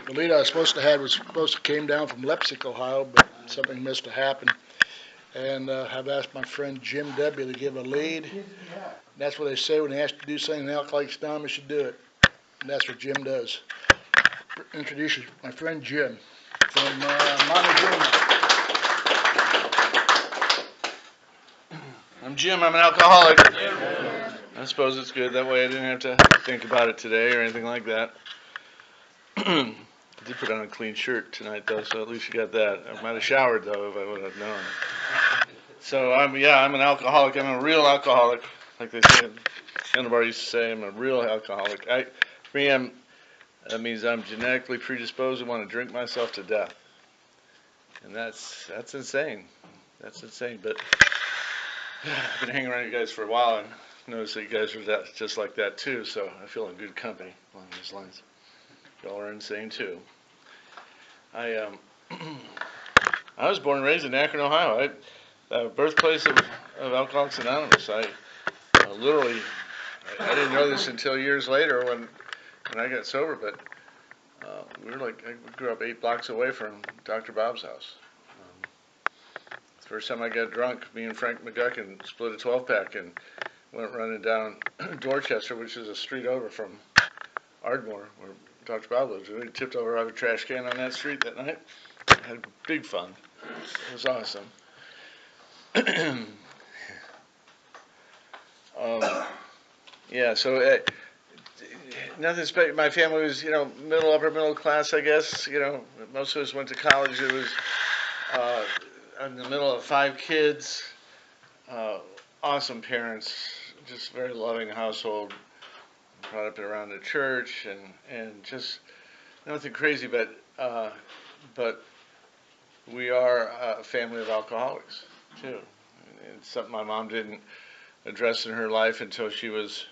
The lead I was supposed to have was supposed to came down from Leipzig, Ohio, but something must have happened. And I've asked my friend Jim W. to give a lead. That's what they say when they ask you to do something in Alcoholics Anonymous, you do it. And that's what Jim does. Introduce you, my friend Jim from Montezuma. I'm Jim. I'm an alcoholic. I suppose it's good. That way I didn't have to think about it today or anything like that. I did put on a clean shirt tonight, though, so at least you got that. I might have showered, though, if I would have known. So, I'm an alcoholic. I'm a real alcoholic. Like they say, Handlebar used to say, I'm a real alcoholic. That means I'm genetically predisposed to want to drink myself to death. And that's insane. That's insane. But I've been hanging around you guys for a while and noticed that you guys are just like that too, so I feel in good company along those lines. Y'all are insane too. I was born and raised in Akron, Ohio. Birthplace of Alcoholics Anonymous. I didn't know this until years later when I got sober, but I grew up 8 blocks away from Dr. Bob's house. The first time I got drunk, me and Frank McGuckin split a 12-pack and went running down Dorchester, which is a street over from Ardmore, where Dr. Bob lives. We tipped over a trash can on that street that night. Had big fun. It was awesome. So nothing special. My family was, upper middle class, I guess. Most of us went to college. It was in the middle of 5 kids, awesome parents, just very loving household. Brought up around the church and just nothing crazy, but we are a family of alcoholics too. It's something my mom didn't address in her life until she was,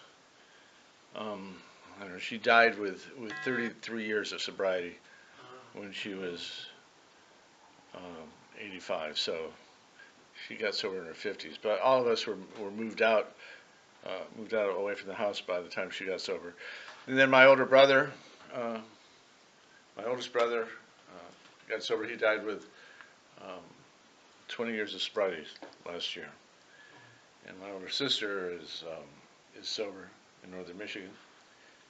she died with 33 years of sobriety when she was 85. So she got sober in her 50s. But all of us were moved out away from the house by the time she got sober. And then my oldest brother, got sober. He died with 20 years of sobriety last year. And my older sister is sober in northern Michigan,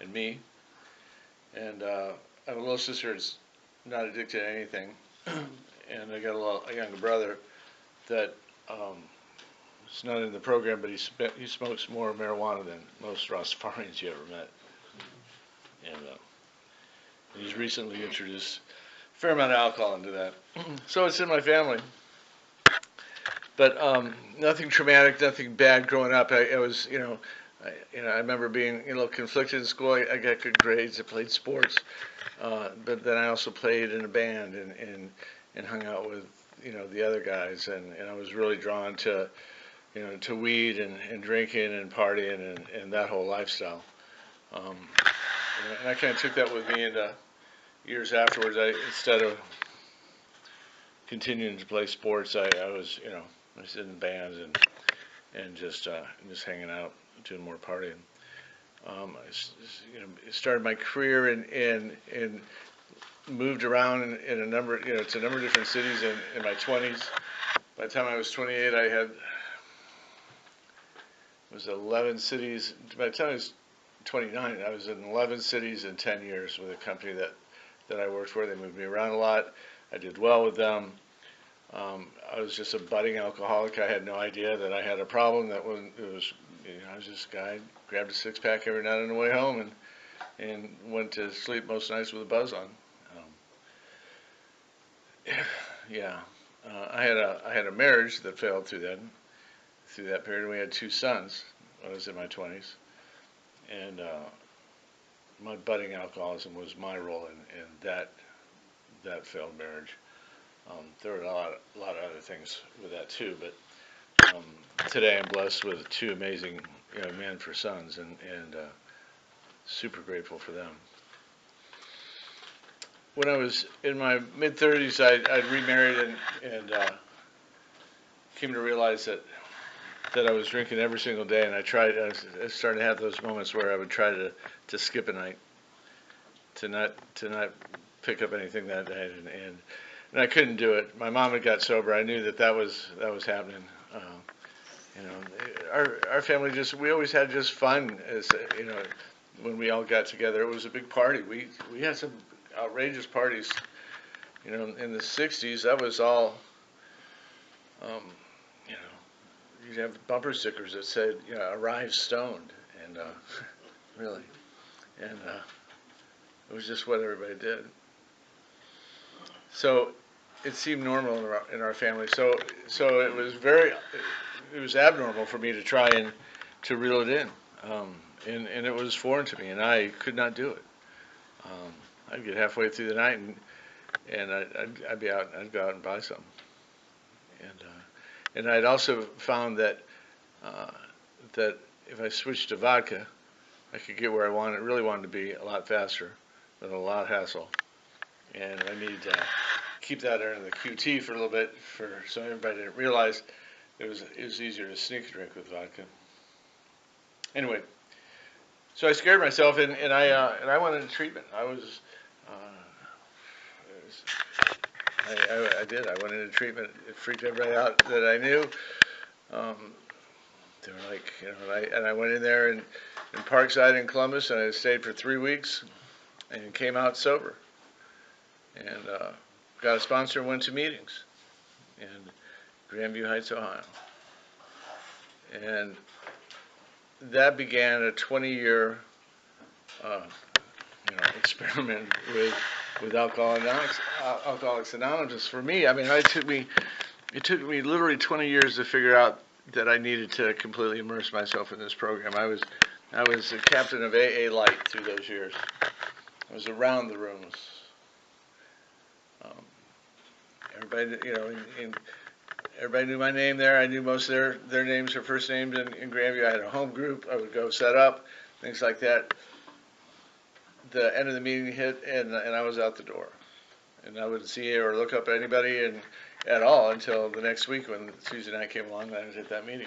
and me. And I have a little sister that's not addicted to anything. And I got a younger brother that is not in the program, but he smokes more marijuana than most Rastafarians you ever met. And he's recently introduced a fair amount of alcohol into that. So it's in my family. But nothing traumatic, nothing bad growing up. I was, I remember being, conflicted in school. I got good grades. I played sports, but then I also played in a band and hung out with, the other guys. And I was really drawn to, to weed and drinking and partying and that whole lifestyle. And I kind of took that with me into years afterwards. Instead of continuing to play sports, I was, I was in bands and just hanging out, doing more partying. I started my career and moved around in a number, to a number of different cities in my 20s. By the time I was 28, it was 11 cities. By the time I was 29, I was in 11 cities in 10 years with a company that I worked for. They moved me around a lot. I did well with them. I was just a budding alcoholic. I had no idea that I had a problem. I was just a guy, grabbed a 6-pack every night on the way home and went to sleep most nights with a buzz on. I had a marriage that failed through that period. We had 2 sons when I was in my 20s, and my budding alcoholism was my role in that failed marriage. There were a lot of other things with that too, but today I'm blessed with 2 amazing men for sons, and super grateful for them. When I was in my mid-30s, I'd remarried and came to realize that I was drinking every single day, and I was starting to have those moments where I would try to skip a night, to not pick up anything that day, and I couldn't do it. My mom had got sober. I knew that was happening. You know, our family we always had just fun. As you know, when we all got together, it was a big party. We had some outrageous parties. You know, in the '60s, that was all. You know, you'd have bumper stickers that said, you know, "Arrive stoned," and really, and it was just what everybody did. So it seemed normal in our family. So it was abnormal for me to try and to reel it in, and it was foreign to me, and I could not do it. I'd get halfway through the night, and I'd be out. I'd go out and buy some, and I'd also found that that if I switched to vodka, I could get where really wanted to be a lot faster, with a lot of hassle, and I needed to keep that in the QT for a little bit, so everybody didn't realize it was easier to sneak a drink with vodka. Anyway, so I scared myself, and I went into treatment. I did. I went into treatment. It freaked everybody out that I knew. They were like, you know, and I went in there in Parkside in Columbus, and I stayed for 3 weeks, and came out sober, and got a sponsor and went to meetings in Grandview Heights, Ohio, and that began a 20-year, you know, experiment with Alcoholics Anonymous. For me, I mean, it took me literally 20 years to figure out that I needed to completely immerse myself in this program. I was a captain of AA Light through those years. I was around the rooms. Everybody, you know, everybody knew my name there. I knew most of their names, their first names in Grandview. I had a home group. I would go set up, things like that. The end of the meeting hit, and I was out the door. And I wouldn't see or look up at anybody at all until the next week when Tuesday night came along and I was at that meeting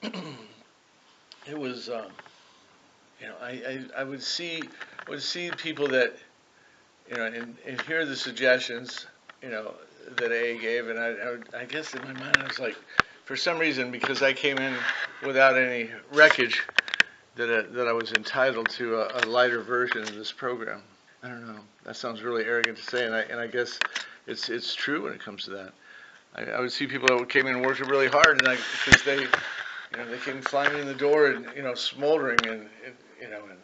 again. It was, you know, I would see people that, you know, and hear the suggestions, you know, that AA gave, and I guess in my mind I was like, for some reason, because I came in without any wreckage, that I was entitled to a lighter version of this program. I don't know. That sounds really arrogant to say, and I guess it's true when it comes to that. I would see people that came in and worked really hard, and because they, you know, they came climbing in the door and, you know, smoldering and you know, and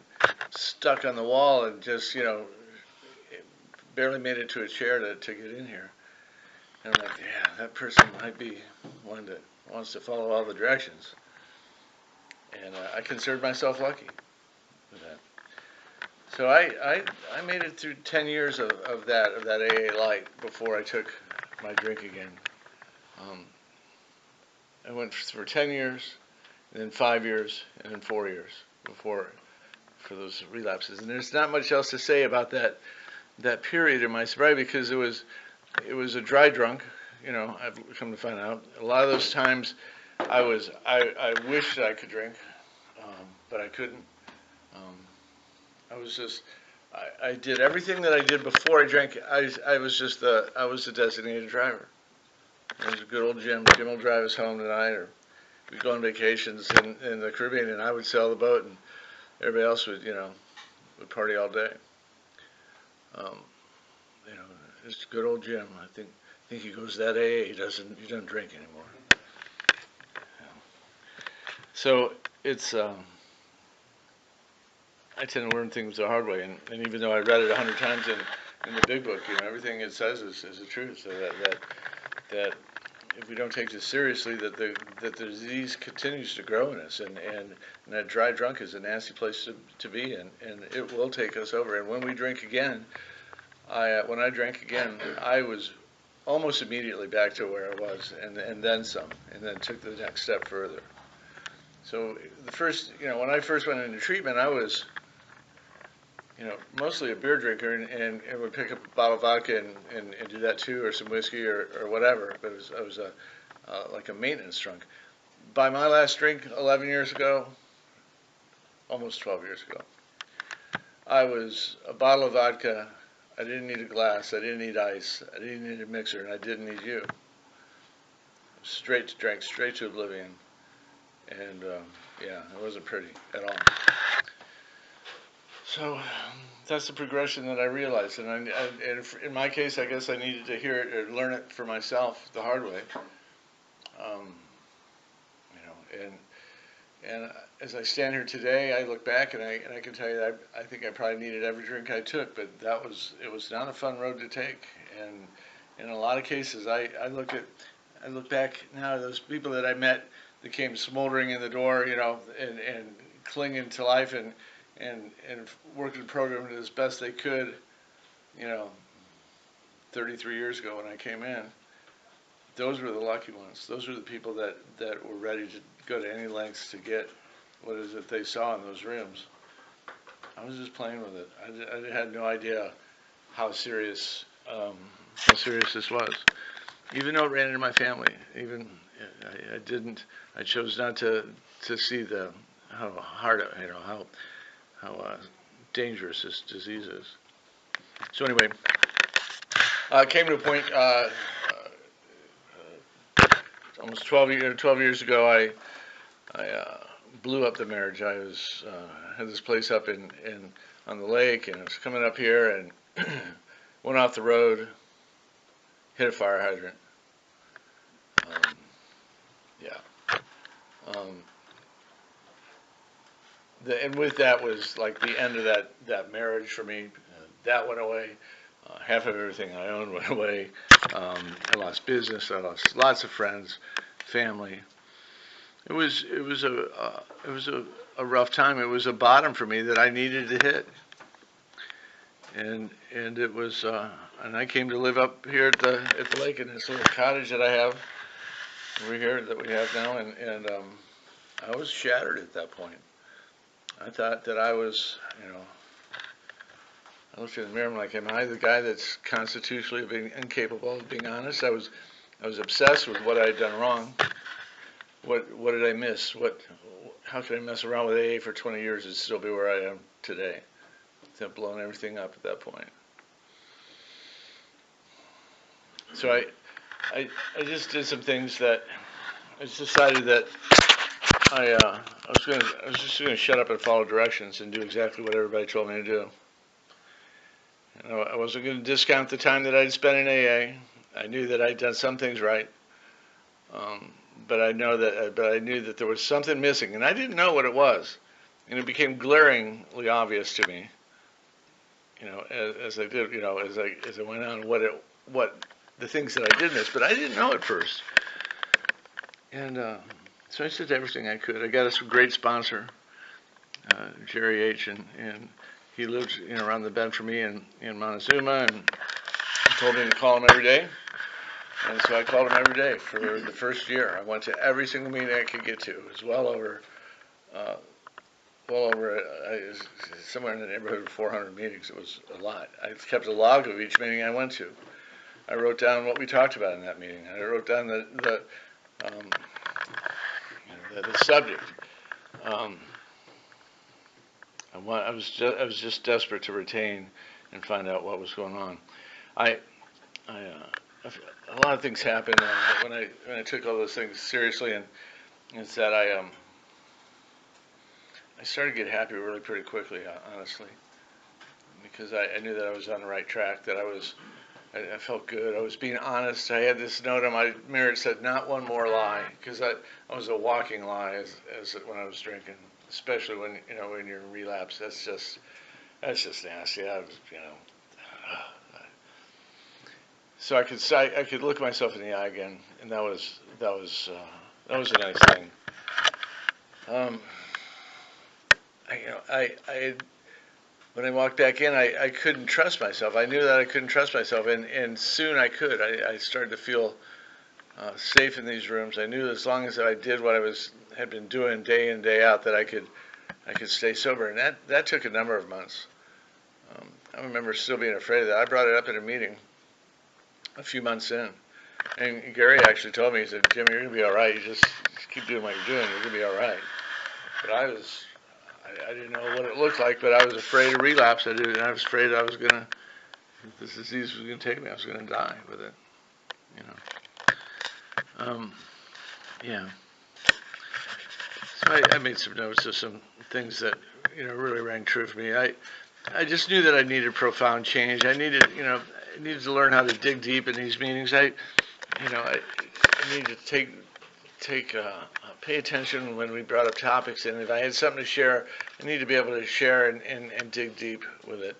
stuck on the wall and just, you know, barely made it to a chair to get in here. And I'm like, yeah, that person might be one that wants to follow all the directions. And I considered myself lucky with that. So I made it through 10 years of that AA Light before I took my drink again. I went for 10 years, and then 5 years, and then 4 years for those relapses. And there's not much else to say about that period in my sobriety, because it was a dry drunk. You know, I've come to find out a lot of those times I wished I could drink, but I couldn't. I did everything that I did before I drank. I was the designated driver. It was a good old Jim. Jim will drive us home tonight, or we'd go on vacations in the Caribbean, and I would sail the boat, and everybody else would, you know, would party all day. You know, it's good old Jim. I think he goes that AA. He doesn't drink anymore. So it's I tend to learn things the hard way, and even though I read it 100 times in the big book, you know, everything it says is the truth. So that if we don't take this seriously, that the disease continues to grow in us, and that dry drunk is a nasty place to be, and it will take us over. And when we drink again, when I drank again, I was almost immediately back to where I was, and then some, and then took the next step further. So the first, you know, when I first went into treatment, I was, you know, mostly a beer drinker, and would pick up a bottle of vodka and do that too, or some whiskey or whatever. But I was like a maintenance drunk. By my last drink 11 years ago, almost 12 years ago, I was a bottle of vodka. I didn't need a glass. I didn't need ice. I didn't need a mixer, and I didn't need you. Drank straight to oblivion, and yeah, it wasn't pretty at all. So that's the progression that I realized, and in my case, I guess I needed to hear it or learn it for myself the hard way. Um, and as I stand here today, I look back and I can tell you that I think I probably needed every drink I took, but it was not a fun road to take, and in a lot of cases, I look back now, those people that I met that came smoldering in the door, and clinging to life and working the program as best they could, you know, 33 years ago when I came in. Those were the lucky ones. Those were the people that were ready to go to any lengths to get what is it they saw in those rooms. I was just playing with it. I had no idea how serious this was. Even though it ran into my family, even I didn't. I chose not to see how hard how dangerous this disease is. So anyway, it came to a point. Almost 12 years ago, I blew up the marriage. I had this place up in on the lake, and I was coming up here and went off the road, hit a fire hydrant. Yeah. And with that was like the end of that marriage for me. That went away. Half of everything I owned went away. I lost business. I lost lots of friends, family. It was a rough time. It was a bottom for me that I needed to hit. And it was and I came to live up here at the lake in this little cottage that I have over here that we have now, and I was shattered at that point. I thought that I was, I looked in the mirror and I'm like, am I the guy that's constitutionally being incapable of being honest? I was obsessed with what I had done wrong. What did I miss? How could I mess around with AA for 20 years and still be where I am today? I've blown everything up at that point. So I just did some things that I just decided that I was just gonna shut up and follow directions and do exactly what everybody told me to do. I wasn't going to discount the time that I'd spent in AA. I knew that I'd done some things right, but I knew that there was something missing, and I didn't know what it was, and it became glaringly obvious to me, as I did, as I went on, what the things that I did miss, but I didn't know at first, and so I did everything I could. I got us a great sponsor, Jerry H, and he lived around the bend from me in Montezuma, and he told me to call him every day. And so I called him every day for the first year. I went to every single meeting I could get to. It was well over somewhere in the neighborhood of 400 meetings. It was a lot. I kept a log of each meeting I went to. I wrote down what we talked about in that meeting. I wrote down the subject. I was just desperate to retain and find out what was going on. A lot of things happened when I took all those things seriously, and it's that I started to get happy really pretty quickly, honestly, because I knew that I was on the right track. That I felt good. I was being honest. I had this note on my mirror that said, "Not one more lie," because I was a walking lie as when I was drinking. Especially when you're in relapse, that's just nasty. So I could look myself in the eye again, and that was a nice thing. When I walked back in, I couldn't trust myself. I knew that I couldn't trust myself, and soon I could. I started to feel safe in these rooms. I knew as long as I did what I had been doing day in, day out, that I could stay sober, and that took a number of months. I remember still being afraid of that. I brought it up in a meeting a few months in, and Gary actually told me, he said, "Jim, you're gonna be all right. You just keep doing what you're doing. You're gonna be all right." But I I didn't know what it looked like, but I was afraid of relapse. I was afraid this disease was gonna take me. I was gonna die with it. You know. Yeah. So I made some notes of some things that really rang true for me. I just knew that I needed profound change. I needed to learn how to dig deep in these meetings. I needed to pay attention when we brought up topics, and if I had something to share, I need to be able to share and dig deep with it.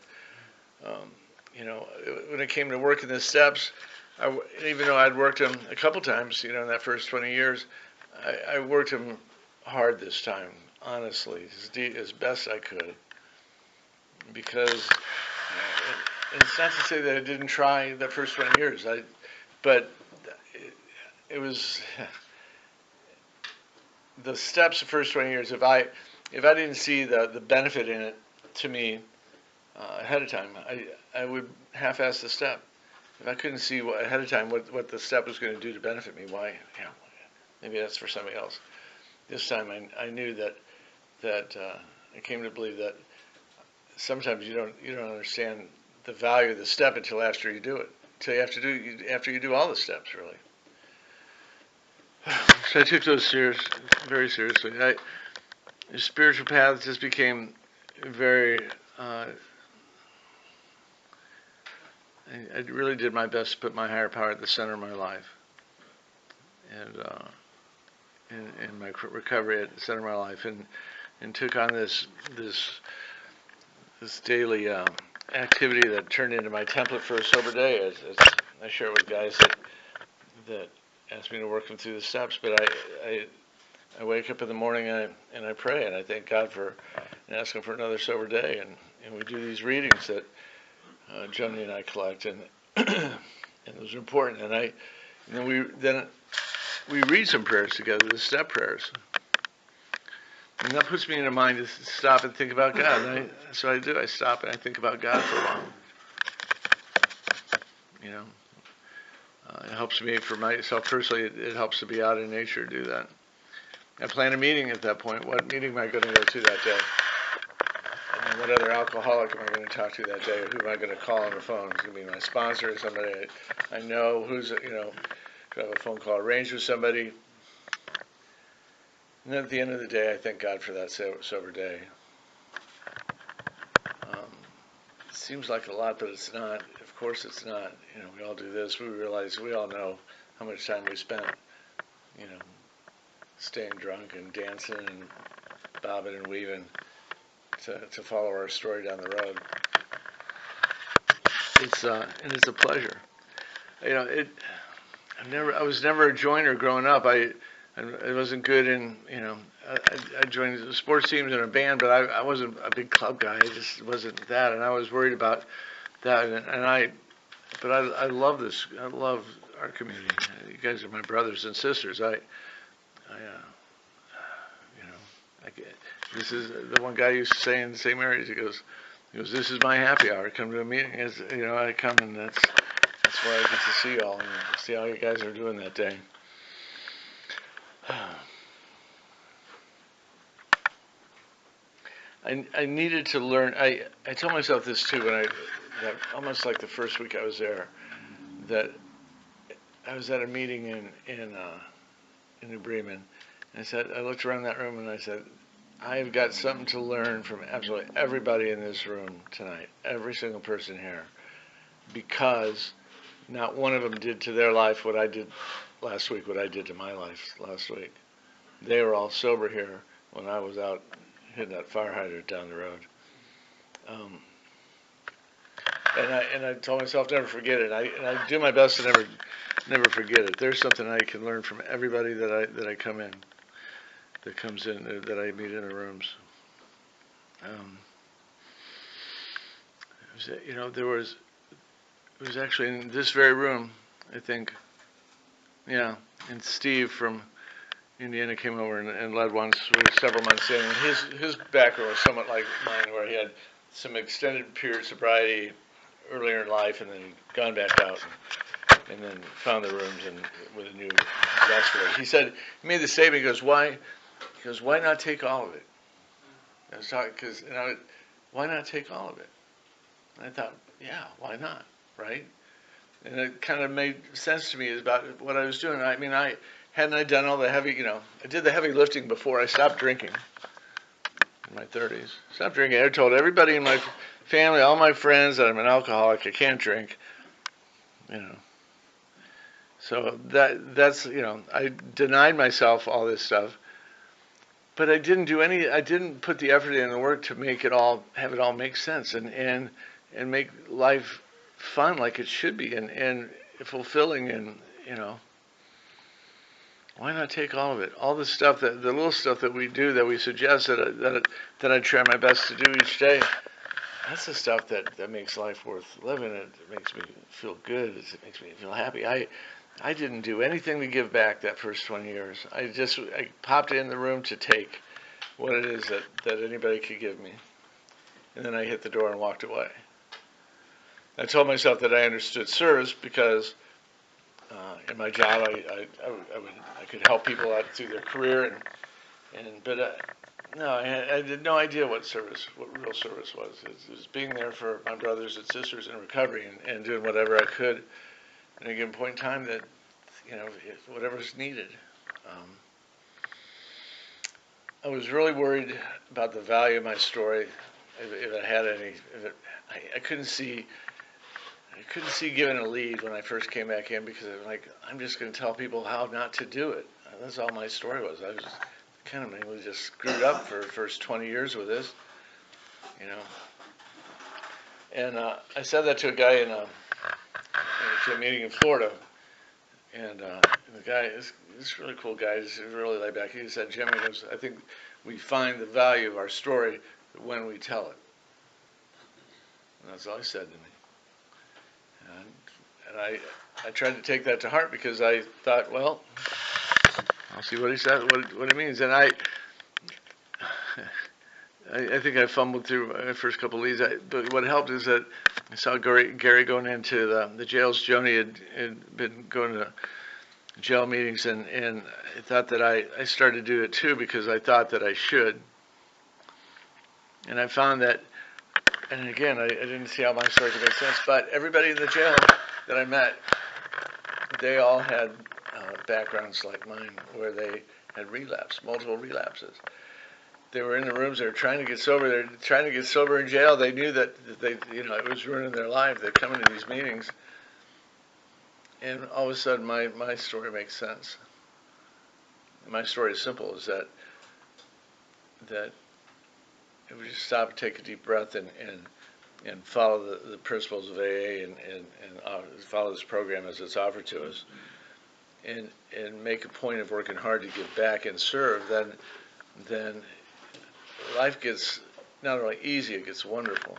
When it came to working the steps, even though I'd worked them a couple times, in that first 20 years, I worked them hard this time, honestly, as best I could. Because it's not to say that I didn't try the first 20 years, but it was the steps the first 20 years. If I didn't see the benefit in it to me ahead of time, I would half-ass the step. If I couldn't see ahead of time what the step was going to do to benefit me, why? Maybe that's for somebody else. This time I knew that I came to believe that sometimes you don't understand the value of the step until after you do it. After you do all the steps, really. So I took those very seriously. The spiritual path just became very. I really did my best to put my higher power at the center of my life, and my recovery at the center of my life, and took on this daily activity that turned into my template for a sober day. As I share it with guys that ask me to work them through the steps, but I wake up in the morning and I pray, and I thank God and ask Him for another sober day, and we do these readings that Johnny and I collect, and and those are important. And then we read some prayers together, the step prayers, and that puts me in a mind to stop and think about God. And so I do. I stop and I think about God for a while. It helps me, for myself personally. It helps to be out in nature to do that. I plan a meeting at that point. What meeting am I going to go to that day? And what other alcoholic am I going to talk to that day? Or who am I going to call on the phone? It's going to be my sponsor or somebody I know who's, could have a phone call arranged with somebody. And then at the end of the day, I thank God for that sober day. It seems like a lot, but it's not. Of course it's not. We all do this. We all know how much time we spent, staying drunk and dancing and bobbing and weaving to follow our story down the road. And it's a pleasure. I was never a joiner growing up. I wasn't good in, I joined the sports teams and a band, but I wasn't a big club guy. I just wasn't that, and I was worried about that. But I love this. I love our community. You guys are my brothers and sisters. This is the one guy used to say in the same areas. He goes, this is my happy hour. Come to a meeting. I come, and that's why I get to see y'all and see how you guys are doing that day. I needed to learn. I told myself this too that almost like the first week I was there, that I was at a meeting in New Bremen, and I looked around that room and I said, I've got something to learn from absolutely everybody in this room tonight, every single person here, because not one of them did to their life what I did last week, what I did to my life last week. They were all sober here when I was out hitting that fire hydrant down the road. And I told myself never forget it. And I do my best to never forget it. There's something I can learn from everybody that I comes in, that I meet in the rooms. It was actually in this very room, I think. Yeah, and Steve from Indiana came over and led once. We were several months in, and his background was somewhat like mine, where he had some extended period of sobriety earlier in life, and then gone back out, and then found the rooms and with a new zest for it. He made the statement. He goes, why not take all of it? I was talking because why not take all of it? And I thought, yeah, why not, right? And it kind of made sense to me about what I was doing. I mean, hadn't I done all the heavy, I did the heavy lifting before I stopped drinking in my 30s. Stopped drinking. I told everybody in my family, all my friends, that I'm an alcoholic. I can't drink, you know. So that's I denied myself all this stuff, but I didn't do any. I didn't put the effort in the work to have it all make sense and make life fun like it should be and fulfilling and why not take all of it? All the stuff the little stuff that we do that we suggest that I try my best to do each day. That's the stuff that makes life worth living. It makes me feel good. It makes me feel happy. I didn't do anything to give back that first 20 years. I popped in the room to take what it is that anybody could give me. And then I hit the door and walked away. I told myself that I understood service because in my job I could help people out through their career but no, I had no idea what real service was. It was being there for my brothers and sisters in recovery and doing whatever I could at a given point in time that whatever's needed. I was really worried about the value of my story, if it had any. I couldn't see giving a lead when I first came back in because I'm just going to tell people how not to do it. That's all my story was. I was kind of mainly just screwed up for the first 20 years with this, And I said that to a guy to a meeting in Florida, and the guy is this really cool guy. He's really laid back. He said, "Jim, he goes, I think we find the value of our story when we tell it." And that's all he said to me. And I tried to take that to heart because I thought, well, I'll see what he said, what it means. And I think I fumbled through my first couple of leads. But what helped is that I saw Gary going into the jails. Joni had been going to jail meetings, and I thought that I started to do it too because I thought that I should. And I found that, and again, I didn't see how my story could make sense, but everybody in the jail that I met, they all had backgrounds like mine where they had multiple relapses. They were in the rooms. They were trying to get sober. They're trying to get sober in jail. They knew that it was ruining their life. They come into these meetings, and all of a sudden, my story makes sense. My story is simple: is that if we just stop and take a deep breath and follow the principles of AA and follow this program as it's offered to us, and make a point of working hard to give back and serve, then life gets not only easy, it gets wonderful.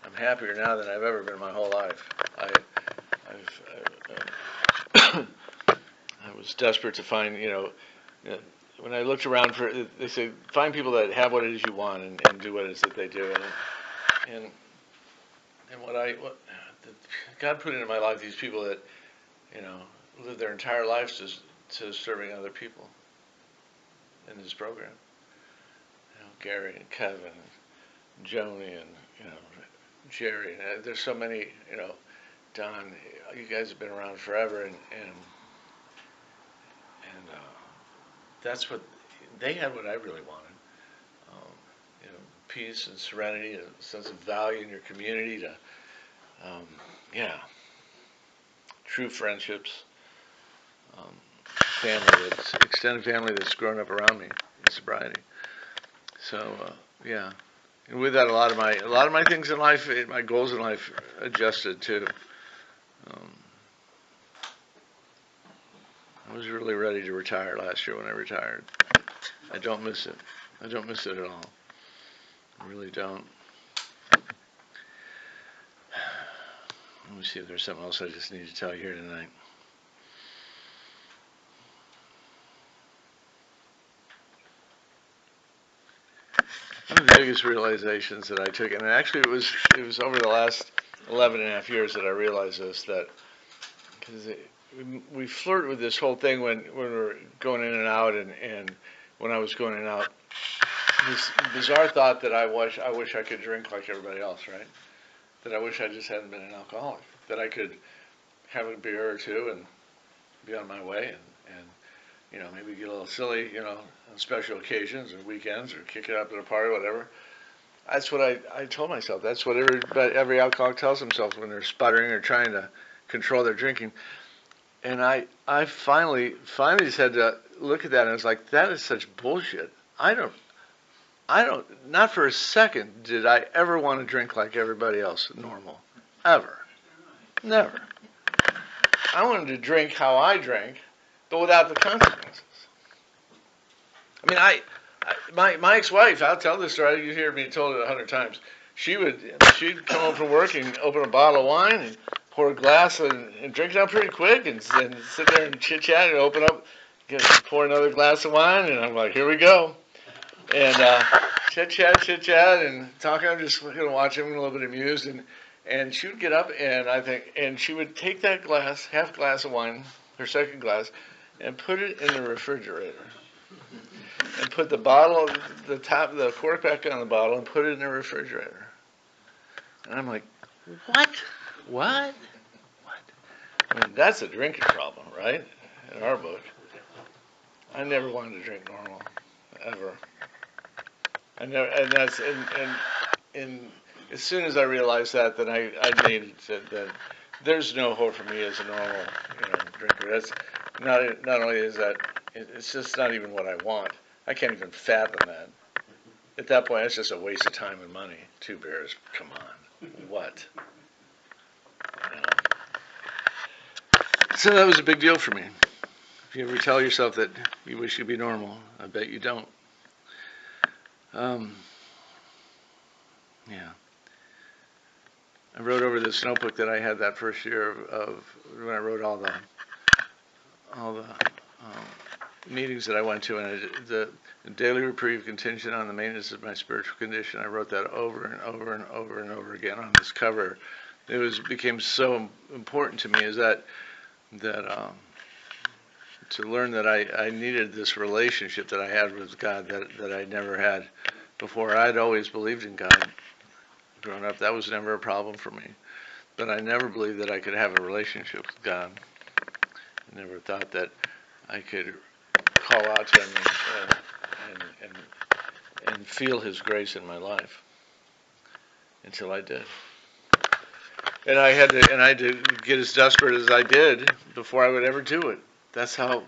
I'm happier now than I've ever been in my whole life. I was desperate to find, when I looked around they say, find people that have what it is you want and do what it is that they do. And what God put into my life, these people that, live their entire lives to serving other people in this program. Gary and Kevin and Joni and Jerry. And there's so many. Don. You guys have been around forever, and that's what they had. What I really wanted. Peace and serenity, a sense of value in your community. True friendships. Extended family that's grown up around me in sobriety. So and with that, a lot of my things in life, my goals in life, adjusted too. I was really ready to retire last year when I retired. I don't miss it. I don't miss it at all. I really don't. Let me see if there's something else I just need to tell you here tonight. One of the biggest realizations that I took, and actually it was over the last 11 and a half years that I realized this, that because we flirt with this whole thing when we're going in and out, and when I was going in and out, this bizarre thought that I wish I could drink like everybody else, right? That I wish I just hadn't been an alcoholic. That I could have a beer or two and be on my way, and maybe get a little silly, on special occasions and weekends, or kick it up at a party, whatever. That's what I told myself. That's what every alcoholic tells themselves when they're sputtering or trying to control their drinking. And I finally just had to look at that, and I was like, that is such bullshit. Not for a second did I ever want to drink like everybody else, normal. Ever. Never. I wanted to drink how I drank, but without the consequences. I mean, my ex-wife, I'll tell this story, you hear me told it 100 times. She'd come home from work and open a bottle of wine and pour a glass and drink it up pretty quick and sit there and chit-chat and open up, pour another glass of wine, and I'm like, here we go. And chit-chat and talking. I'm just watching, a little bit amused, and she would get up and she would take that half glass of wine, her second glass, and put it in the refrigerator. And put the cork back on the bottle and put it in the refrigerator. And I'm like, what? What? I mean, that's a drinking problem, right? In our book. I never wanted to drink normal, ever. I never, and as soon as I realized that, then I made it that there's no hope for me as a normal, drinker. That's not only is that, it's just not even what I want. I can't even fathom that. At that point, it's just a waste of time and money. 2 beers, come on. What? So that was a big deal for me. If you ever tell yourself that you wish you'd be normal, I bet you don't. Yeah. I wrote over this notebook that I had that first year of when I wrote all the meetings that I went to, and the daily reprieve contingent on the maintenance of my spiritual condition. I wrote that over and over and over and over again on this cover. It became so important to me is that to learn that I needed this relationship that I had with God that I never had before. I'd always believed in God. Growing up, that was never a problem for me. But I never believed that I could have a relationship with God. I never thought that I could call out to Him and feel His grace in my life until I did. And I had to get as desperate as I did before I would ever do it. That's how.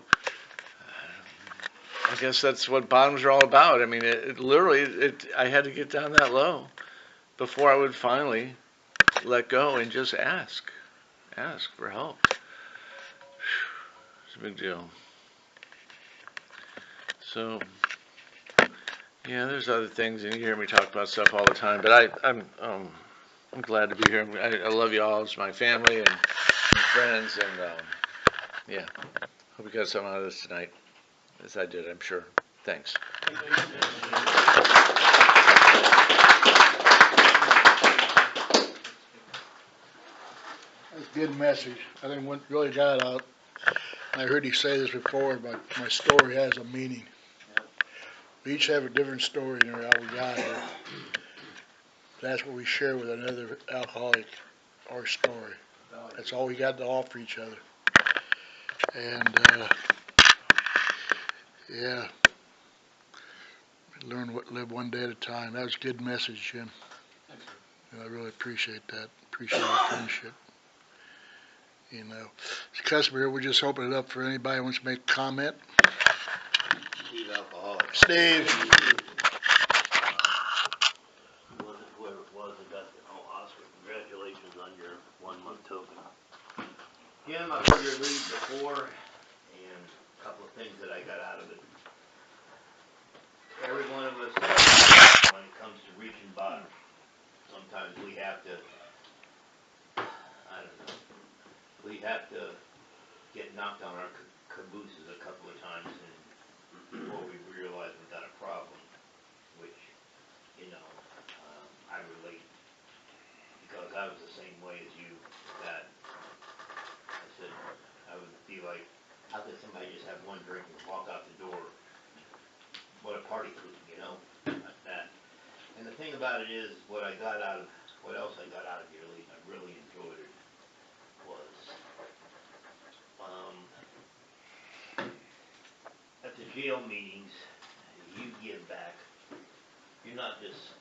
I guess that's what bottoms are all about. I mean, I had to get down that low before I would finally let go and just ask for help. It's a big deal. So, yeah, there's other things, and you hear me talk about stuff all the time. But I'm glad to be here. I love you all as my family and friends, and yeah, hope you got something out of this tonight, as I did, I'm sure. Thanks. That's a good message. I think what really got out, I heard you say this before, but my story has a meaning. We each have a different story in how we got here. That's what we share with another alcoholic, our story. That's all we got to offer each other. And yeah, live one day at a time. That was a good message, Jim. And I really appreciate that. Appreciate our friendship. It's customary. We're just opening it up for anybody who wants to make a comment. Steve Alcoholic. Steve. Whoever it was that got the Oscar, congratulations on your 1-month token. Jim, I've heard your lead before, and a couple of things that I got out of it. Every one of us, when it comes to reaching bottom, sometimes we have to, we have to get knocked on our cabooses a couple of times before we realize we've got a problem, which, I relate, because I was the same way as you, that I said, I would be like, how could somebody just have one drink and walk out the door? What a party food, thing about it is, what else I got out of your league, I really enjoyed it, was, at the jail meetings, you give back. You're not just,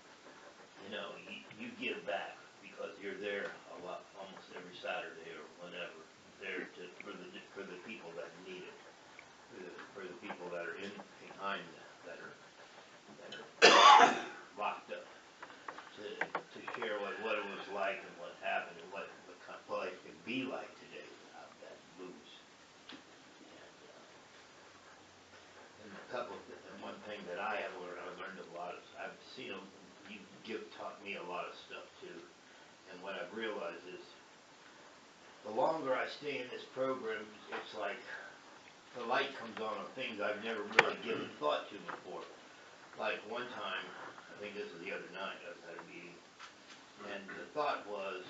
you give back because you're there a lot, almost every Saturday or whenever, there for the people that need it, for the people that are behind, that are locked up, to share what it was like and what happened and what kind of life can be like today without that booze. And one thing that I have learned, I've learned a lot of, I've seen taught me a lot of stuff too. And what I've realized is, the longer I stay in this program, it's like the light comes on things I've never really given thought to before. Like one time, I think this was the other night, I was at a meeting, and the thought was,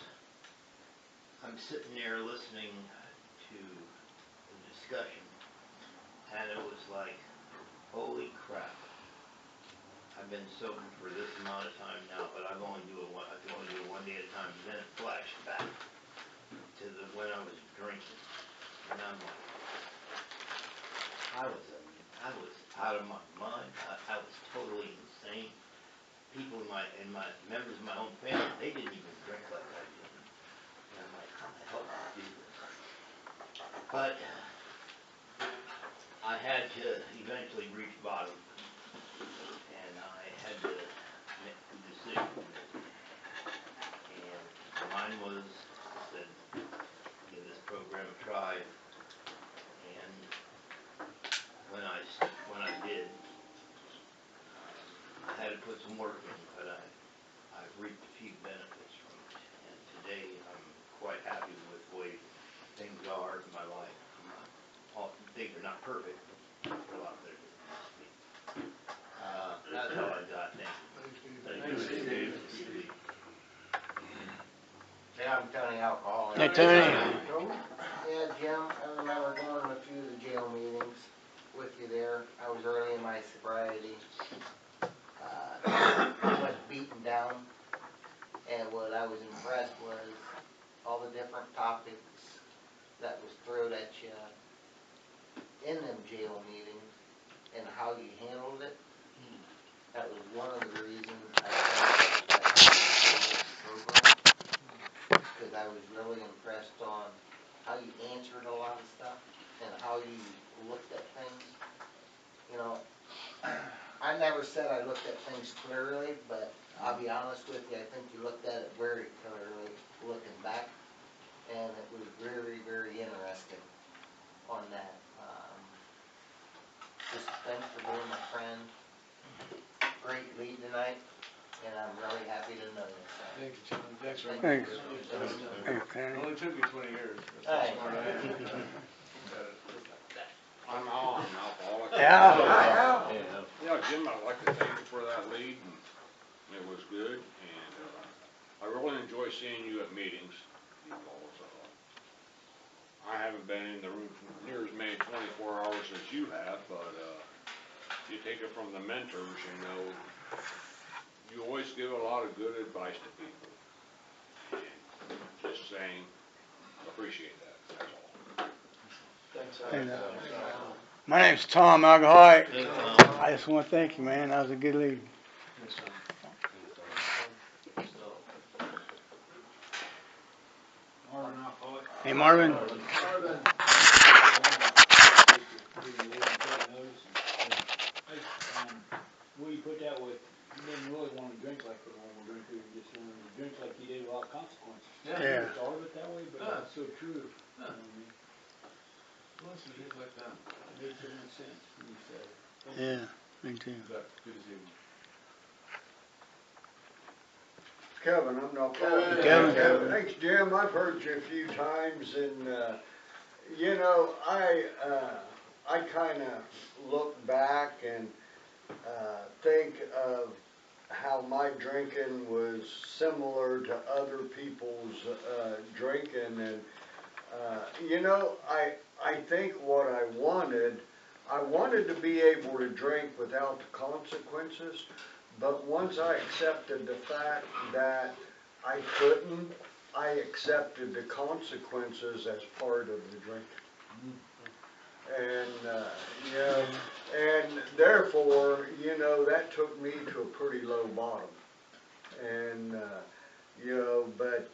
I'm sitting there listening to the discussion, and it was like, holy crap. I've been sober for this amount of time now, but I can only do it one day at a time. And then it flashed back to when I was drinking, and I'm like, I was out of my mind. I was totally insane. People in my members of my own family, they didn't even drink like I did. And I'm like, how the hell did I do this? But I had to eventually reach bottom. And I had to make a decision. And mine was, I said, give this program a try. And when I did, I had to put some work in, but I've reaped a few benefits from it. And today I'm quite happy with the way things are in my life. Things are not perfect, but they're a lot better than they used to be. That's all I got. Thank you. Thank you, Steve. Yeah, I'm Tony Alcoholic. Hey, Tony. Yeah, Jim, I remember going to a few of the jail meetings with you there. I was early in my sobriety. I was beaten down, and what I was impressed was all the different topics that was thrown at you in them jail meetings and how you handled it. That was one of the reasons I started this program, because I was really impressed on how you answered a lot of stuff and how you looked at things. You know, I never said I looked at things clearly, but I'll be honest with you, I think you looked at it very clearly looking back, and it was very, very interesting on that. Just thanks for being my friend. Great lead tonight, and I'm really happy to know you. Thank you, John. Thanks very much. Thanks. It Thanks. only took me 20 years. Hey. I'm Al, I'm an alcoholic. Yeah. Yeah, Jim, I'd like to thank you for that lead, and it was good, and, I really enjoy seeing you at meetings, because, I haven't been in the room for near as many 24 hours as you have, but, you take it from the mentors, you always give a lot of good advice to people, and just saying, appreciate that, that's all. And, my name's Tom Alcoholic. Hey, Tom. I just want to thank you, man. That was a good lead. Hey, Marvin. What you put that with, you didn't really want to drink like a normal drinker, you just wanted to drink like you did without consequences. Yeah. You thought of it that way, but that's so true. You know what I mean? Listen, just like that. It made so much sense when you said it. Yeah, me too. Good to see you. Kevin, I'm not calling. Kevin. Thanks, Jim. I've heard you a few times, and I kind of look back and think of how my drinking was similar to other people's drinking, and I think what I wanted to be able to drink without the consequences. but once I accepted the fact that I couldn't, I accepted the consequences as part of the drinking. And, you know, and therefore, you know, that took me to a pretty low bottom. And, you know, but,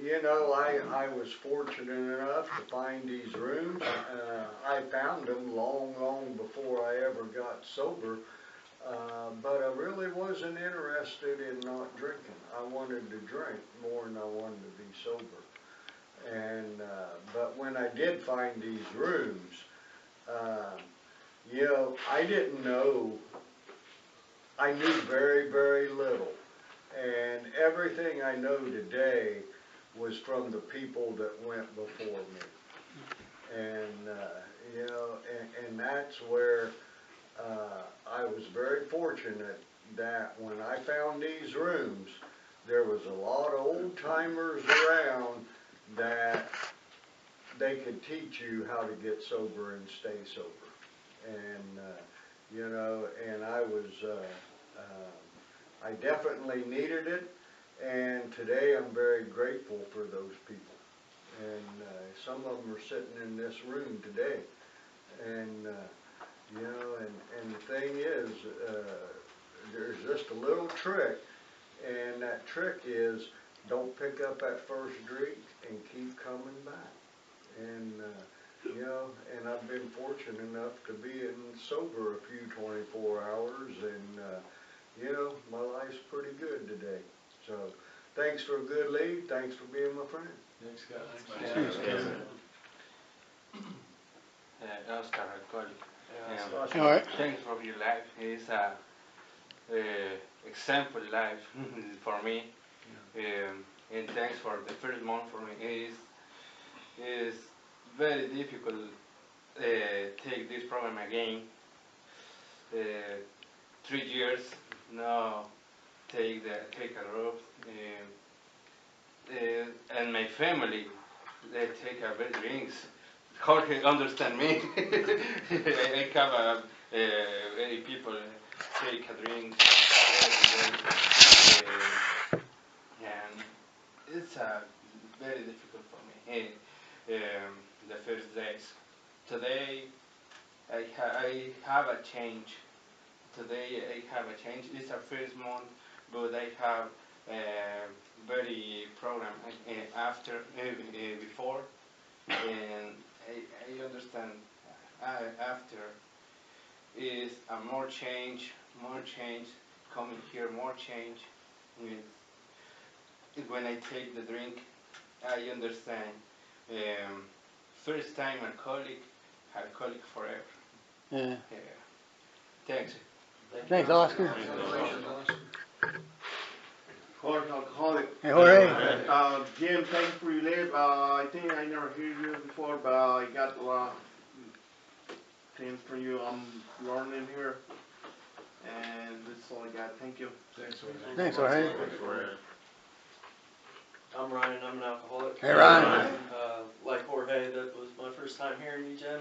you know, I was fortunate enough to find these rooms. I found them long, long before I ever got sober. But I really wasn't interested in not drinking. I wanted to drink more than I wanted to be sober. And, but when I did find these rooms, you know, I didn't know, I knew very, very little. And everything I know today was from the people that went before me. And, you know, and that's where I was very fortunate that when I found these rooms, there was a lot of old timers around that they could teach you how to get sober and stay sober. And, you know, and I definitely needed it, and today I'm very grateful for those people. And some of them are sitting in this room today. And, you know, and the thing is, there's just a little trick, and that trick is don't pick up that first drink and keep coming back. And, you know, and I've been fortunate enough to be in sober a few 24 hours, and, you know, my life's pretty good today. So, thanks for a good lead. Thanks for being my friend. Thanks, Scott. Thanks, Kevin. Oscar alcoholic. All right. Thanks for your life. It's a example life for me. And thanks for the first month for me. It's very difficult take this program again. 3 years now take a lot. And my family they take a bad drinks. Jorge understand me. I have very people take a drink every day, and it's very difficult for me. The first days. Today I have a change. Today I have a change. It's our first month, but I have very program after before, and I understand after is a more change coming here, more change. When I take the drink, I understand. First time alcoholic forever. Yeah. Thanks. Thanks, Oscar. Congratulations, Austin. Jorge alcoholic. Hey, Jorge. Jim, thank you for your lead. I think I never heard you before, but I got a lot of things from you. I'm learning here, and that's all I got. Thank you. Thanks, Jorge. I'm Ryan, I'm an alcoholic. Hey, Ryan. Like Jorge, that was my first time hearing you, Jim.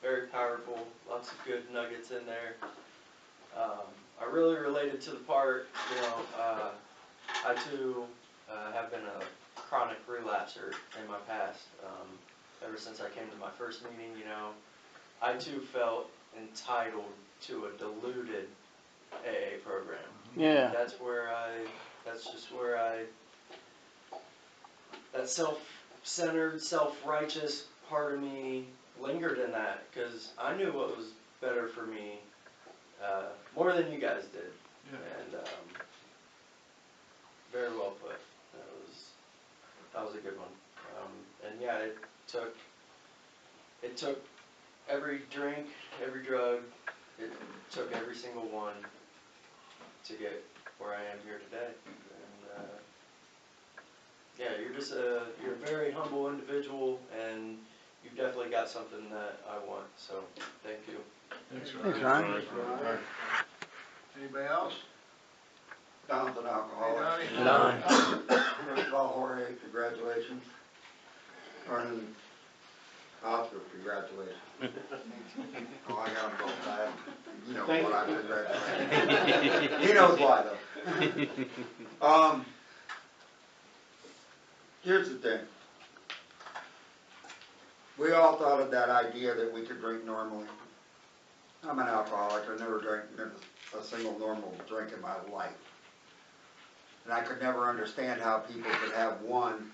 Very powerful, lots of good nuggets in there. I really related to the part, you know, I too have been a chronic relapser in my past. Ever since I came to my first meeting, you know, I too felt entitled to a diluted AA program. Yeah. That's just where that self-centered, self-righteous part of me lingered in that, because I knew what was better for me more than you guys did. Yeah. And very well put. That was a good one. And yeah, it took every drink, every drug, it took every single one to get where I am here today. And yeah, you're a very humble individual, and you've definitely got something that I want. So thank you. Thanks, Thanks, Ryan. Ryan. Anybody else? Don's an alcoholic. Hey, Don. First of all, Jorge, congratulations. Learning Oscar, congratulations. Oh, I got them both. You know what I've congratulated. He knows why though. Here's the thing. We all thought of that idea that we could drink normally. I'm an alcoholic. I never drank a single normal drink in my life. And I could never understand how people could have one.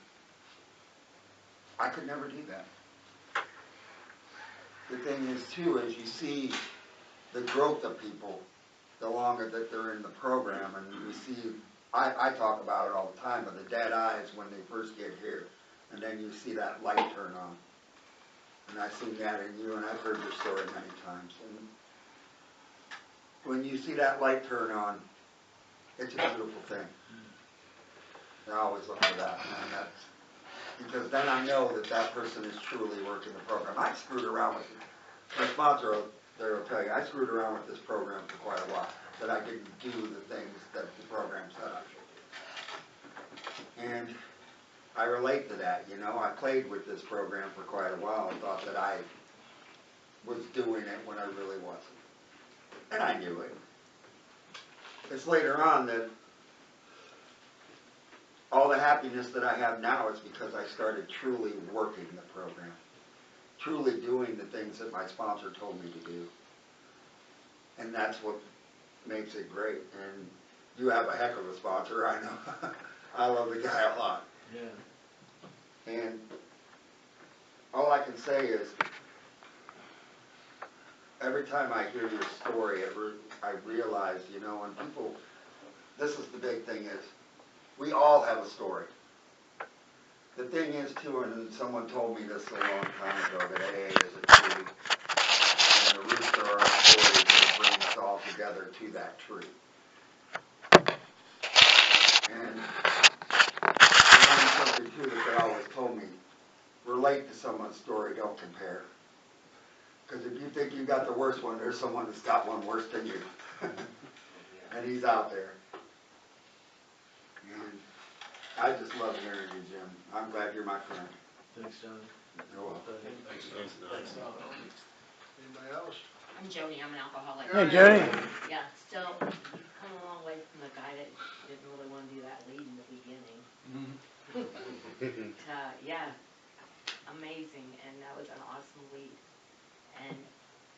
I could never do that. The thing is too, is you see the growth of people the longer that they're in the program, and you see, I talk about it all the time, but the dead eyes when they first get here, and then you see that light turn on. And I've seen that in you, and I've heard your story many times. And when you see that light turn on, it's a beautiful thing. And I always look for that, and that's because then I know that that person is truly working the program. I screwed around with it. My sponsor, they'll tell you, I screwed around with this program for quite a while, that I didn't do the things that the program said I should do. And I relate to that, you know. I played with this program for quite a while and thought that I was doing it when I really wasn't. And I knew it. It's later on that all the happiness that I have now is because I started truly working the program. Truly doing the things that my sponsor told me to do. And that's what makes it great. And you have a heck of a sponsor, I know. I love the guy a lot. Yeah. And all I can say is, every time I hear your story, I realize, you know, when people, this is the big thing is, we all have a story. The thing is too, and someone told me this a long time ago, that AA is a tree. And the roots are our stories that bring us all together to that tree. And something too that they always told me, relate to someone's story, don't compare. Because if you think you got the worst one, there's someone that's got one worse than you. And he's out there. And I just love hearing you, Jim. I'm glad you're my friend. Thanks, John. You're welcome. Anybody else? I'm Joni, I'm an alcoholic. Hey, Jody. Yeah, so you've come a long way from the guy that didn't really want to do that lead in the beginning. Yeah, amazing, and that was an awesome lead. And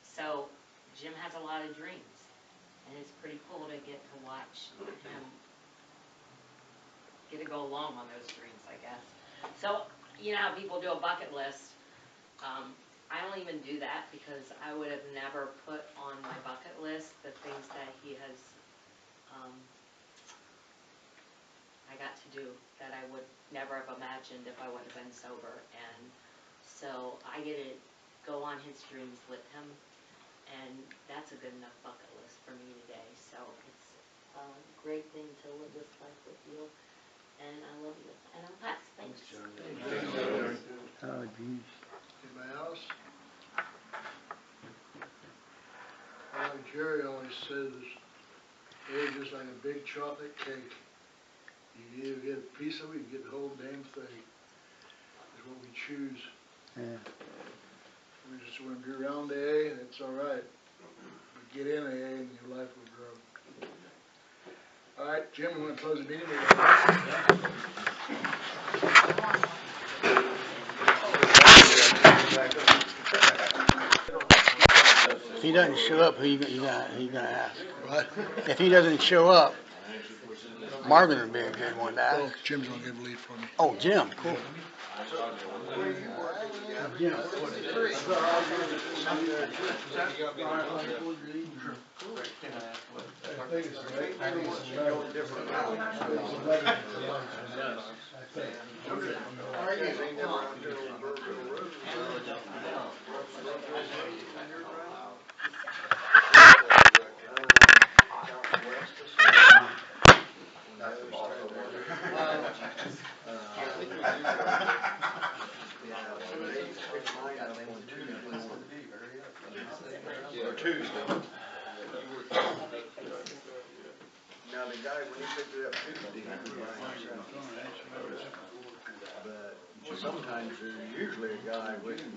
so Jim has a lot of dreams, and it's pretty cool to get to watch him get to go along on those dreams, I guess. So, you know how people do a bucket list? I don't even do that because I would have never put on my bucket list the things that he has, I got to do that I would never have imagined if I would have been sober. And so I get to go on his dreams with him, and that's a good enough bucket list for me today. So it's a great thing to live this life with you, and I love you. And I'll pass. Thanks. Oh, geez. Anybody else? Like Jerry always says, it's just like a big chocolate cake. You either get a piece of it, you get the whole damn thing. Is what we choose. Yeah. We just want to be around AA, and it's all right. But get in AA, and your life will grow. All right, Jim, we want to close the meeting. If he doesn't show up, who you gonna ask? What? If he doesn't show up, Marvin would be a good one to Oh, ask. Jim's gonna give a lead for me. Oh, Jim, cool. Jim. Now, the guy, when he picked it up Tuesday, he was but sometimes there's usually a guy with him.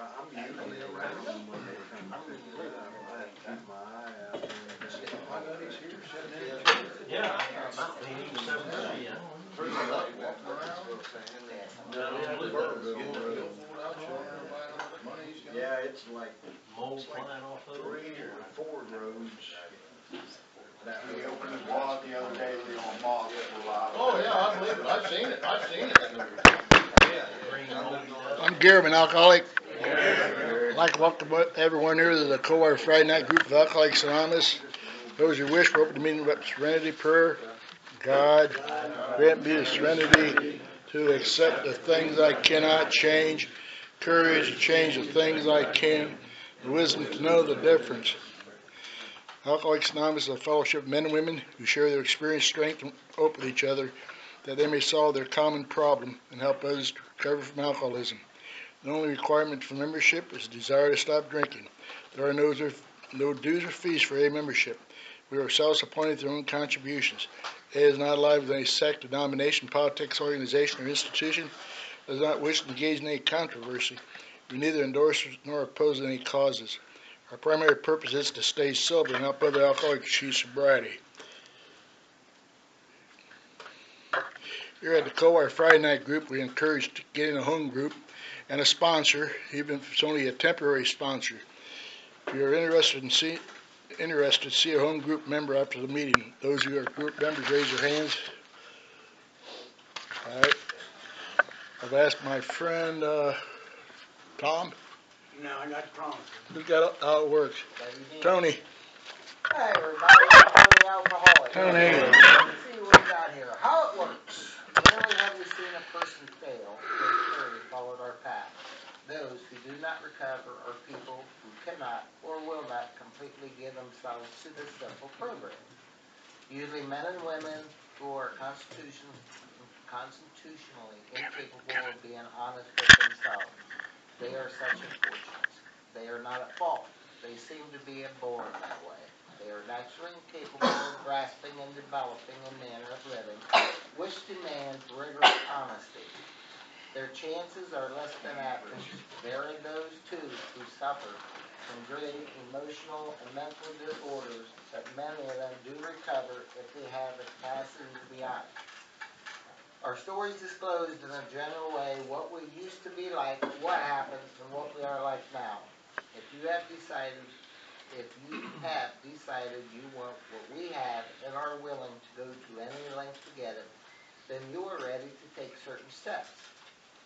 I'm usually around when they come to pick it up. I have to keep my eye out. Yeah, it's like 3 or 4 roads that We way. opened the wallet the other day, we on moss for a lot. Oh, yeah, I believe it, I've seen it. I'm Garrett, an alcoholic. I'd like to welcome everyone here to the Coldwater Friday Night Group of Alcoholics Anonymous. Those who wish, we're open to meeting with serenity prayer. God, grant me the serenity to accept the things I cannot change, courage to change the things I can, the wisdom to know the difference. Alcoholics Anonymous is a fellowship of men and women who share their experience, strength, and hope with each other, that they may solve their common problem and help others to recover from alcoholism. The only requirement for membership is a desire to stop drinking. There are no dues or fees for a membership. We are self-appointed through our own contributions. A is not aligned with any sect, denomination, politics, organization, or institution. Does not wish to engage in any controversy. We neither endorse nor oppose any causes. Our primary purpose is to stay sober and help other alcoholics achieve sobriety. Here at the Coldwater Friday Night Group, we encourage getting a home group and a sponsor, even if it's only a temporary sponsor. If you're interested, see a home group member after the meeting. Those who are group members, raise your hands. All right. I've asked my friend Tom. No, I got promised. Who's got how it works? Tony. Hi, everybody, I'm Tony Alcoholic. Tony. Let's see what we got here. How it works. Rarely have we seen a person fail who has clearly followed our path. Those who do not recover are people who cannot or will not completely give themselves to this simple program. Usually men and women who are constitutionally incapable of being honest with themselves. They are such unfortunates. They are not at fault. They seem to be born that way. They are naturally incapable of grasping and developing a manner of living which demands rigorous honesty. Their chances are less than average. There are those, too, who suffer from great emotional and mental disorders, but many of them do recover if they have the capacity to be honest. Our stories disclosed in a general way what we used to be like, what happened, and what we are like now. If you have decided you want what we have and are willing to go to any length to get it, then you are ready to take certain steps.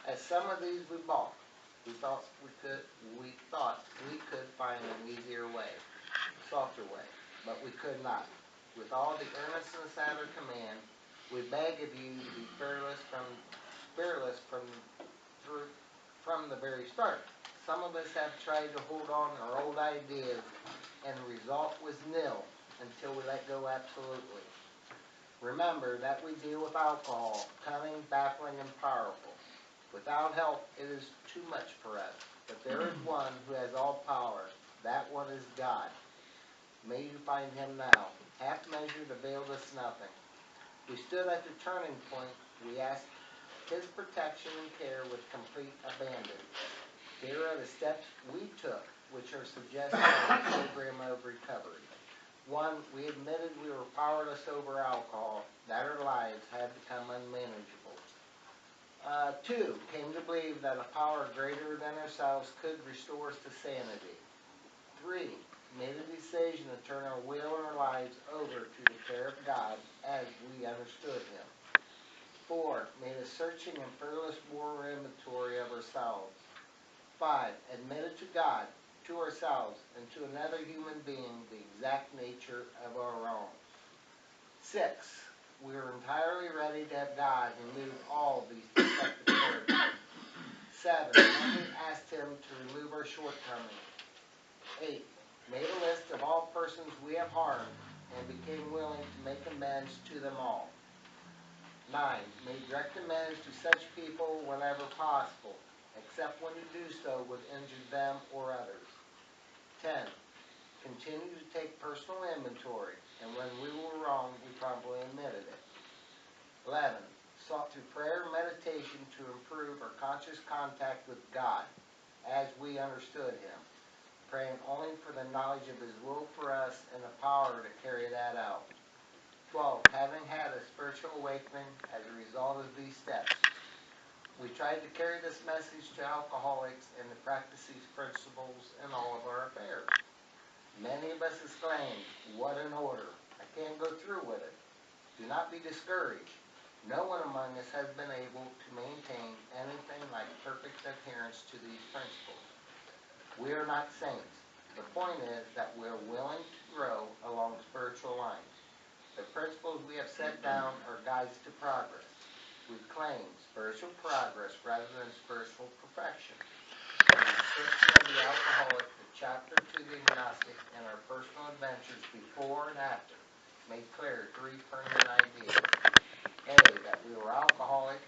As some of these we balked. We thought we could find an easier way, softer way, but we could not. With all the earnestness at our command, we beg of you to be fearless from the very start. Some of us have tried to hold on to our old ideas, and the result was nil until we let go absolutely. Remember that we deal with alcohol, cunning, baffling, and powerful. Without help, it is too much for us. But there is one who has all power. That one is God. May you find him now. Half measured availed us nothing. We stood at the turning point. We asked his protection and care with complete abandon. Here are the steps we took, which are suggested in the program of recovery. 1, we admitted we were powerless over alcohol, that our lives had become unmanageable. 2, came to believe that a power greater than ourselves could restore us to sanity. 3, made a decision to turn our will and our lives over to the care of God as we understood him. 4, made a searching and fearless moral inventory of ourselves. 5, admitted to God, to ourselves, and to another human being the exact nature of our own. 6, we were entirely ready to have God remove all these defective characters. 7, humbly asked him to remove our shortcomings. 8, made a list of all persons we have harmed and became willing to make amends to them all. 9, made direct amends to such people whenever possible, except when to do so would injure them or others. 10, continue to take personal inventory, and when we were wrong, we promptly admitted it. 11, sought through prayer and meditation to improve our conscious contact with God as we understood Him, praying only for the knowledge of His will for us and the power to carry that out. 12, having had a spiritual awakening as a result of these steps, we tried to carry this message to alcoholics and to practice these principles in all of our affairs. Many of us exclaimed, "What an order! I can't go through with it." Do not be discouraged. No one among us has been able to maintain anything like perfect adherence to these principles. We are not saints. The point is that we are willing to grow along spiritual lines. The principles we have set down are guides to progress. We claim spiritual progress rather than spiritual perfection. From the description of the alcoholic, the chapter to the agnostic, and our personal adventures before and after made clear 3 permanent ideas. A, that we were alcoholic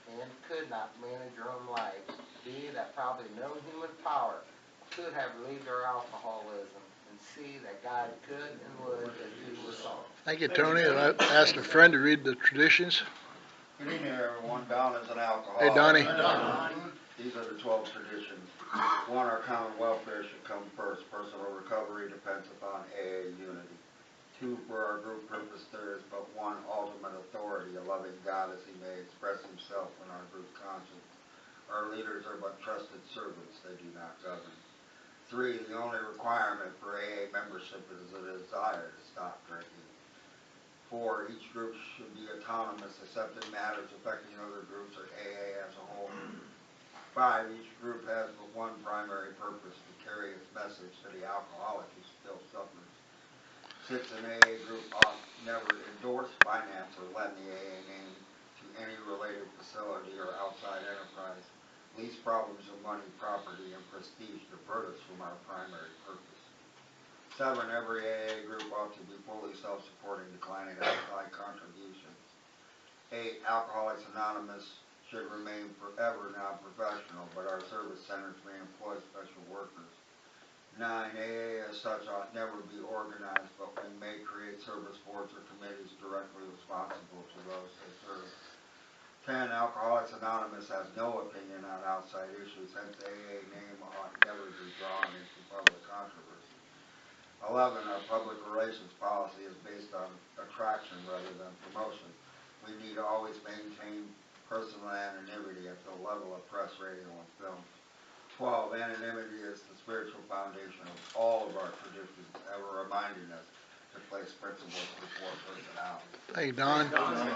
and could not manage our own lives. B, that probably no human power could have relieved our alcoholism. And C, that God could and would as He was all. Thank you, Tony. I asked a friend to read the traditions. Good evening, everyone. Don is an alcoholic. Hey, Donnie. These are the 12 traditions. 1, our common welfare should come first. Personal recovery depends upon AA unity. 2, for our group purpose, there is but one ultimate authority, a loving God as He may express Himself in our group conscience. Our leaders are but trusted servants, they do not govern. 3, the only requirement for AA membership is a desire to stop drinking. 4, each group should be autonomous except in matters affecting other groups or AA as a whole. 5, each group has but one primary purpose, to carry its message to the alcoholic who still suffers. 6, an AA group ought never endorse, finance, or lend the AA name to any related facility or outside enterprise. Least problems of money, property, and prestige divert us from our primary purpose. 7, every AA group ought to be fully self-supporting, declining outside contributions. 8, Alcoholics Anonymous should remain forever non-professional, but our service centers may employ special workers. 9, AA as such ought never be organized, but we may create service boards or committees directly responsible to those they serve. 10, Alcoholics Anonymous has no opinion on outside issues, hence AA name ought never be drawn into public controversy. 11, our public relations policy is based on attraction rather than promotion. We need to always maintain personal anonymity at the level of press, radio, and film. 12, anonymity is the spiritual foundation of all of our traditions, ever reminding us to place principles before personality. Hey, Don.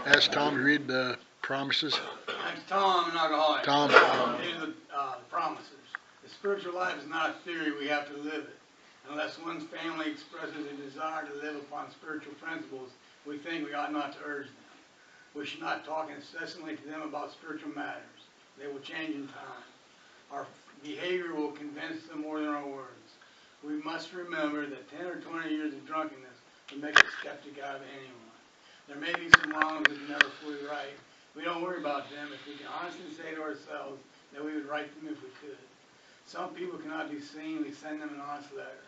Ask Tom to read the promises. Thanks, Tom, an alcoholic. Tom. Here's the promises. The spiritual life is not a theory, we have to live it. Unless one's family expresses a desire to live upon spiritual principles, we think we ought not to urge them. We should not talk incessantly to them about spiritual matters. They will change in time. Our behavior will convince them more than our words. We must remember that 10 or 20 years of drunkenness will make a skeptic out of anyone. There may be some wrongs that are never fully right. We don't worry about them if we can honestly say to ourselves that we would right them if we could. Some people cannot be seen, we send them an honest letter.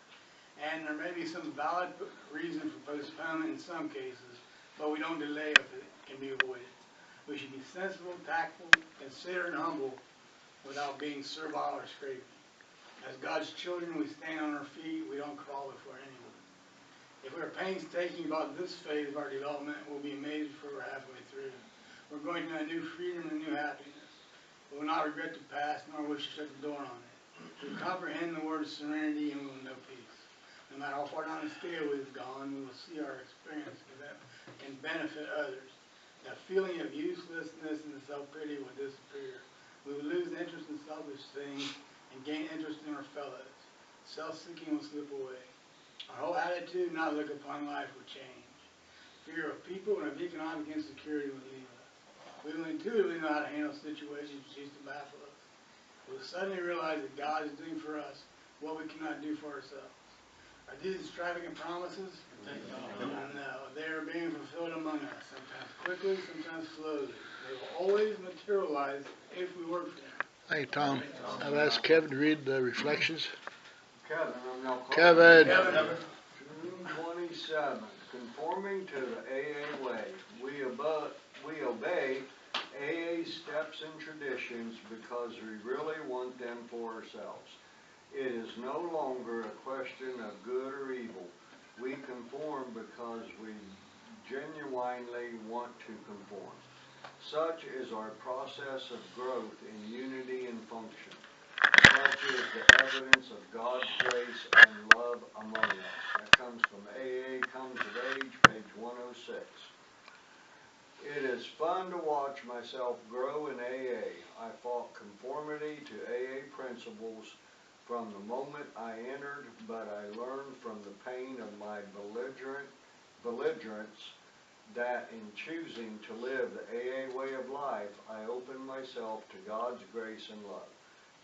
And there may be some valid reason for postponement in some cases, but we don't delay if it can be avoided. We should be sensible, tactful, considerate, and humble without being servile or scraping. As God's children, we stand on our feet, we don't crawl before anyone. If we're painstaking about this phase of our development, we'll be amazed before we're halfway through. We're going to know new freedom and new happiness. We will not regret the past, nor wish to shut the door on it. We comprehend the word serenity and we will know peace. No matter how far down the scale we've gone, we will see our experience of that can benefit others. That feeling of uselessness and self-pity will disappear. We will lose interest in selfish things and gain interest in our fellows. Self-seeking will slip away. Our whole attitude and outlook upon life will change. Fear of people and of economic insecurity will leave us. We will intuitively know how to handle situations which used to baffle us. We will suddenly realize that God is doing for us what we cannot do for ourselves. Are these extravagant promises? No, they are being fulfilled among us, sometimes quickly, sometimes slowly. They will always materialize if we work for them. Hey, Tom. I've asked Kevin to read the reflections. Kevin, I'm no Kevin. June 27th, conforming to the AA way, we obey AA steps and traditions because we really want them for ourselves. It is no longer a question of good or evil. We conform because we genuinely want to conform. Such is our process of growth in unity and function. Such is the evidence of God's grace and love among us. That comes from AA Comes of Age, page 106. It is fun to watch myself grow in AA. I fought conformity to AA principles from the moment I entered, but I learned from the pain of my belligerence that in choosing to live the AA way of life, I opened myself to God's grace and love.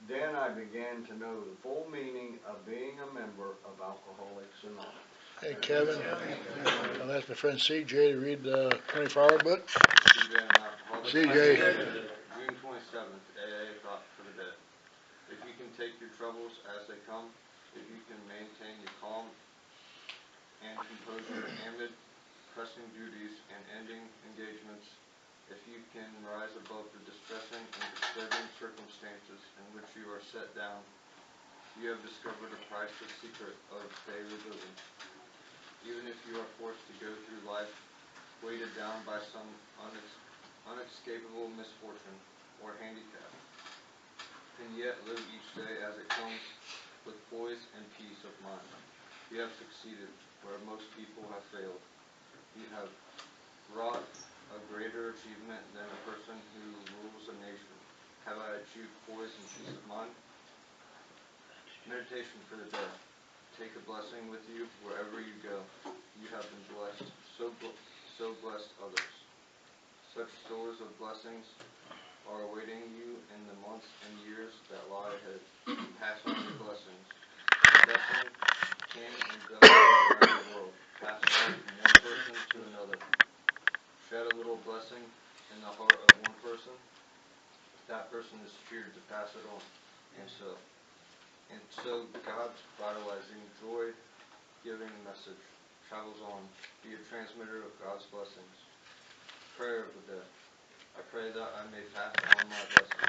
Then I began to know the full meaning of being a member of Alcoholics Anonymous. Hey, Kevin, I'll ask my friend CJ to read the 24-hour book. CJ. June 27th, AA thought for the day. If you can take your troubles as they come, if you can maintain your calm and composure amid pressing duties and ending engagements, if you can rise above the distressing and disturbing circumstances in which you are set down, you have discovered a priceless secret of daily living. Even if you are forced to go through life weighted down by some unescapable misfortune or handicap, and yet live each day as it comes with poise and peace of mind. You have succeeded where most people have failed. You have wrought a greater achievement than a person who rules a nation. Have I achieved poise and peace of mind? Meditation for the day. Take a blessing with you wherever you go. You have been blessed, so blessed others. Such stores of blessings are awaiting you in the months and years that lie ahead. Pass on your blessings. The blessing came and dug around the world. Pass on from one person to another. Shed a little blessing in the heart of one person. That person is cheered to pass it on. And so God's vitalizing, joy-giving message travels on. Be a transmitter of God's blessings. Prayer of the day. I pray that I may pass on my blessings.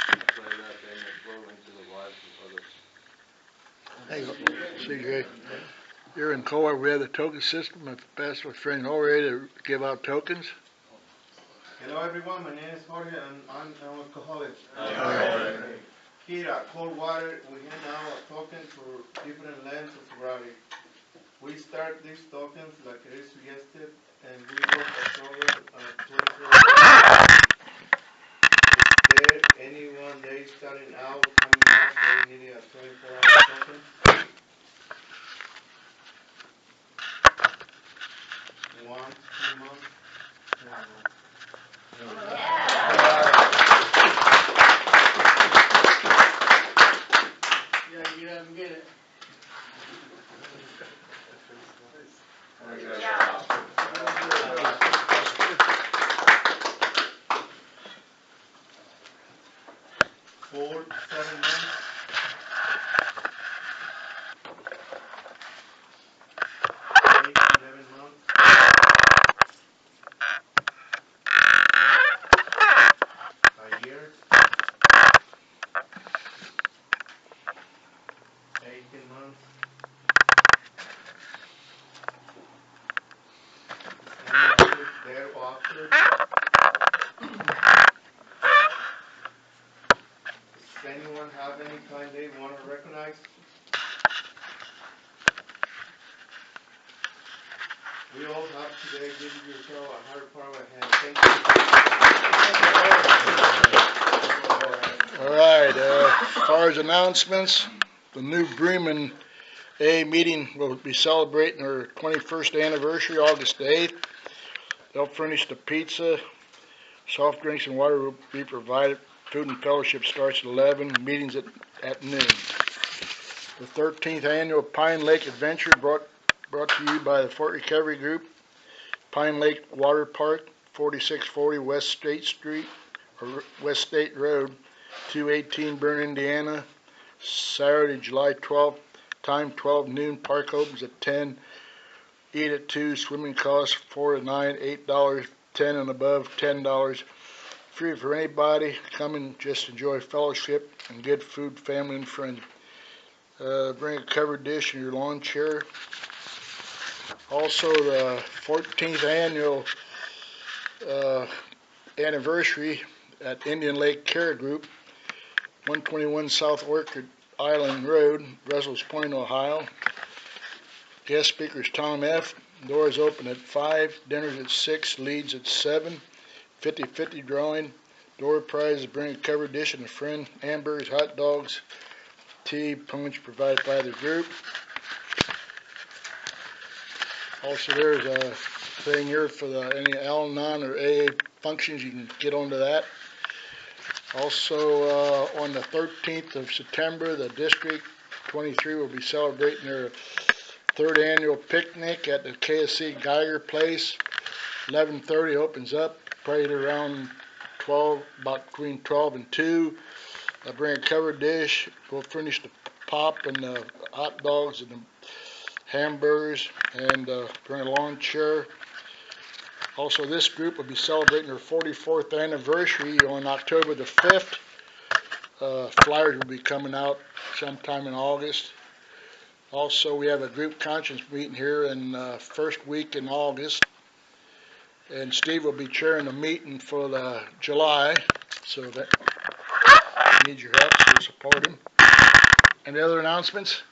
I pray that they may flow into the lives of others. Hey, CJ, you're in Coldwater. We have the token system. I've asked my friend Jorge to give out tokens. Hello everyone, my name is Jorge and I'm an alcoholic. Here at Coldwater, we hand out a token for different lengths of sobriety. We start these tokens like it is suggested, and we work a program of 24 hours. Is there anyone there starting out coming back that needing a 24-hour token? One, 2 months? Yeah, get up and get it. Four, 7 months? 8, 11 months? A year? 18 months? Anyone there or after? Does anyone have any kind they want to recognize? We all have today give yourself a higher part of a hand. Thank you. All right, as far as announcements, the new Bremen A meeting will be celebrating their 21st anniversary, August 8th. They'll furnish the pizza, soft drinks and water will be provided. Food and fellowship starts at 11, meetings at noon. The 13th annual Pine Lake Adventure brought to you by the Fort Recovery Group, Pine Lake Water Park, 4640 West State Road, 218 Bern, Indiana, Saturday, July 12th, time 12 noon. Park opens at 10. eat at 2, swimming costs 4 to 9, $8, 10 and above, $10. Free for anybody. Come and just enjoy fellowship and good food, family and friends. Bring a covered dish and your lawn chair. Also, the 14th annual anniversary at Indian Lake Care Group, 121 South Orchard Island Road, Russell's Point, Ohio. Guest speakers Tom F. Doors open at 5, dinner's at 6, leads at 7. 50-50 drawing. Door prize is bring a covered dish and a friend. Hamburgers, hot dogs, tea, punch provided by the group. Also, there's a thing here for any Al-Anon or AA functions. You can get onto that. Also, on the 13th of September, the District 23 will be celebrating their 3rd annual picnic at the KSC Geiger Place. 11:30 opens up, probably around 12, about between 12 and 2. Bring a covered dish. We'll furnish the pop and the hot dogs and the hamburgers, and bring a lawn chair. Also, this group will be celebrating their 44th anniversary on October the 5th. Flyers will be coming out sometime in August. Also, we have a group conscience meeting here in first week in August. And Steve will be chairing the meeting for the July, so that needs your help to support him. Any other announcements?